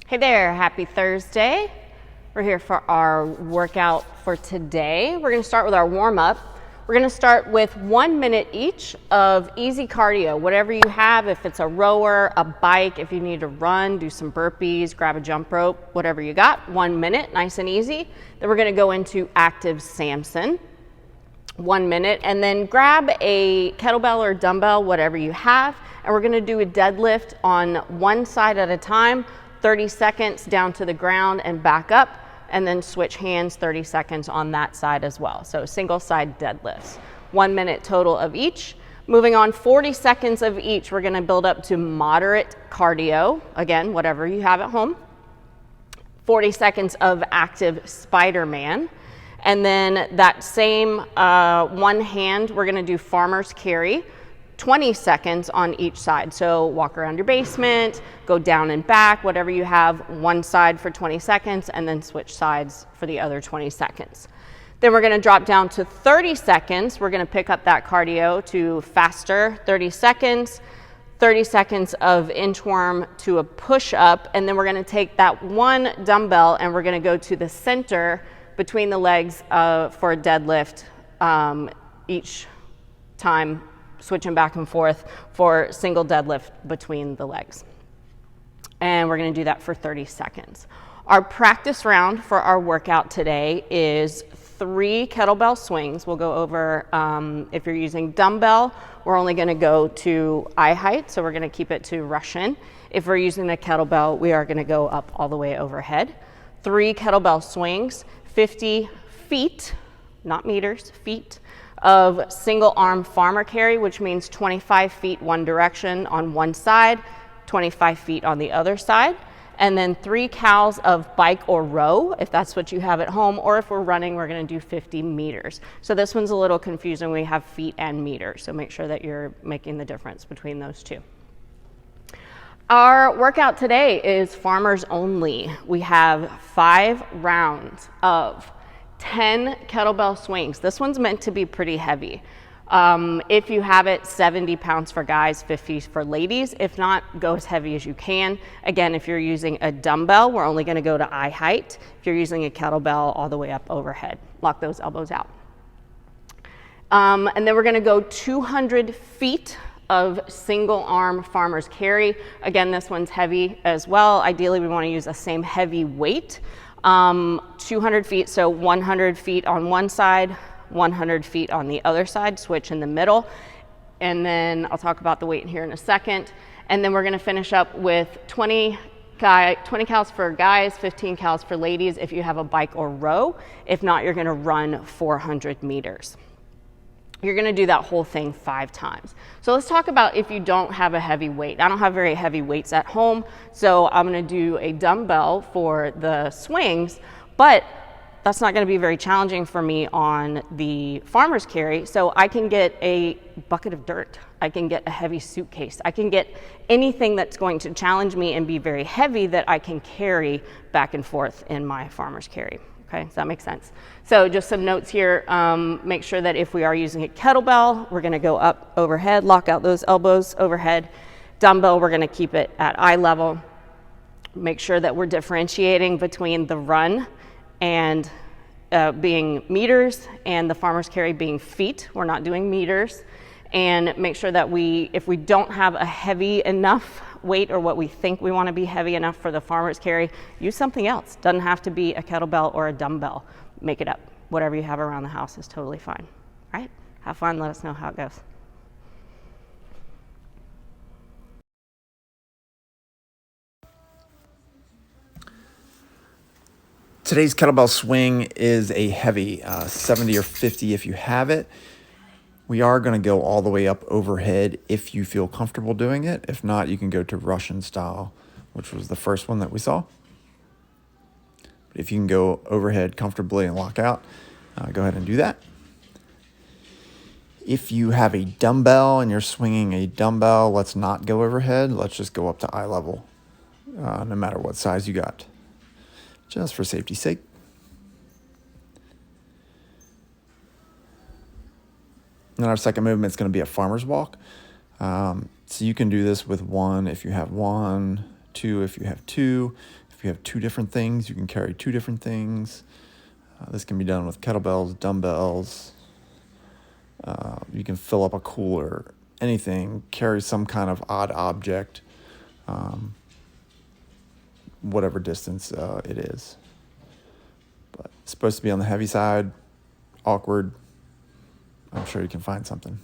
Hey there, happy Thursday. We're here for our workout for today. We're gonna start with our warm up. We're gonna start with 1 minute each of easy cardio, whatever you have, if it's a rower, a bike, if you need to run, do some burpees, grab a jump rope, whatever you got, 1 minute, nice and easy. Then we're gonna go into active Samson. 1 minute, and then grab a kettlebell or dumbbell, whatever you have, and we're gonna do a deadlift on one side at a time, 30 seconds down to the ground and back up, and then switch hands 30 seconds on that side as well. So single side deadlifts. 1 minute total of each. Moving on, 40 seconds of each. We're gonna build up to moderate cardio, again, whatever you have at home. 40 seconds of active Spider-Man. And then that same one hand, we're gonna do farmer's carry, 20 seconds on each side. So walk around your basement, go down and back, whatever you have, one side for 20 seconds, and then switch sides for the other 20 seconds. Then we're gonna drop down to 30 seconds. We're gonna pick up that cardio to faster, 30 seconds, 30 seconds of inchworm to a push up, and then we're gonna take that one dumbbell and we're gonna go to the center between the legs for a deadlift each time, switching back and forth for single deadlift between the legs. And we're gonna do that for 30 seconds. Our practice round for our workout today is 3 kettlebell swings. We'll go over, if you're using dumbbell, we're only gonna go to eye height, so we're gonna keep it to Russian. If we're using the kettlebell, we are gonna go up all the way overhead. 3 kettlebell swings, 50 feet, not meters, feet, of single arm farmer carry, which means 25 feet one direction on one side, 25 feet on the other side. And then 3 cows of bike or row, if that's what you have at home, or if we're running, we're gonna do 50 meters. So this one's a little confusing. We have feet and meters, so make sure that you're making the difference between those two. Our workout today is farmers only. We have 5 rounds of 10 kettlebell swings. This one's meant to be pretty heavy. If you have it, 70 pounds for guys, 50 for ladies. If not, go as heavy as you can. Again, if you're using a dumbbell, we're only gonna go to eye height. If you're using a kettlebell, all the way up overhead. Lock those elbows out. And then we're gonna go 200 feet of single arm farmer's carry. Again, this one's heavy as well. Ideally, we wanna use the same heavy weight. 200 feet, so 100 feet on one side, 100 feet on the other side, switch in the middle. And then I'll talk about the weight here in a second. And then we're gonna finish up with 20 cows for guys, 15 cows for ladies if you have a bike or row. If not, you're gonna run 400 meters. You're gonna do that whole thing 5 times. So let's talk about if you don't have a heavy weight. I don't have very heavy weights at home, so I'm gonna do a dumbbell for the swings, but that's not gonna be very challenging for me on the farmer's carry. So I can get a bucket of dirt. I can get a heavy suitcase. I can get anything that's going to challenge me and be very heavy that I can carry back and forth in my farmer's carry. Okay, does that make sense? So just some notes here. Make sure that if we are using a kettlebell, we're gonna go up overhead, lock out those elbows overhead. Dumbbell, we're gonna keep it at eye level. Make sure that we're differentiating between the run and being meters and the farmer's carry being feet. We're not doing meters. And make sure that if we don't have a heavy enough weight or what we think we want to be heavy enough for the farmer's carry, use something else. Doesn't have to be a kettlebell or a dumbbell. Make it up. Whatever you have around the house is totally fine. All right? Have fun. Let us know how it goes. Today's kettlebell swing is a heavy 70 or 50 if you have it. We are going to go all the way up overhead if you feel comfortable doing it. If not, you can go to Russian style, which was the first one that we saw. But if you can go overhead comfortably and lock out, go ahead and do that. If you have a dumbbell and you're swinging a dumbbell, let's not go overhead. Let's just go up to eye level, no matter what size you got, just for safety's sake. And our second movement is going to be a farmer's walk. So you can do this with 1 if you have 1, 2 if you have 2. If If you have two different things, you can carry two different things. This can be done with kettlebells, dumbbells. You can fill up a cooler, anything, carry some kind of odd object, whatever distance it is. But it's supposed to be on the heavy side, awkward. I'm sure you can find something.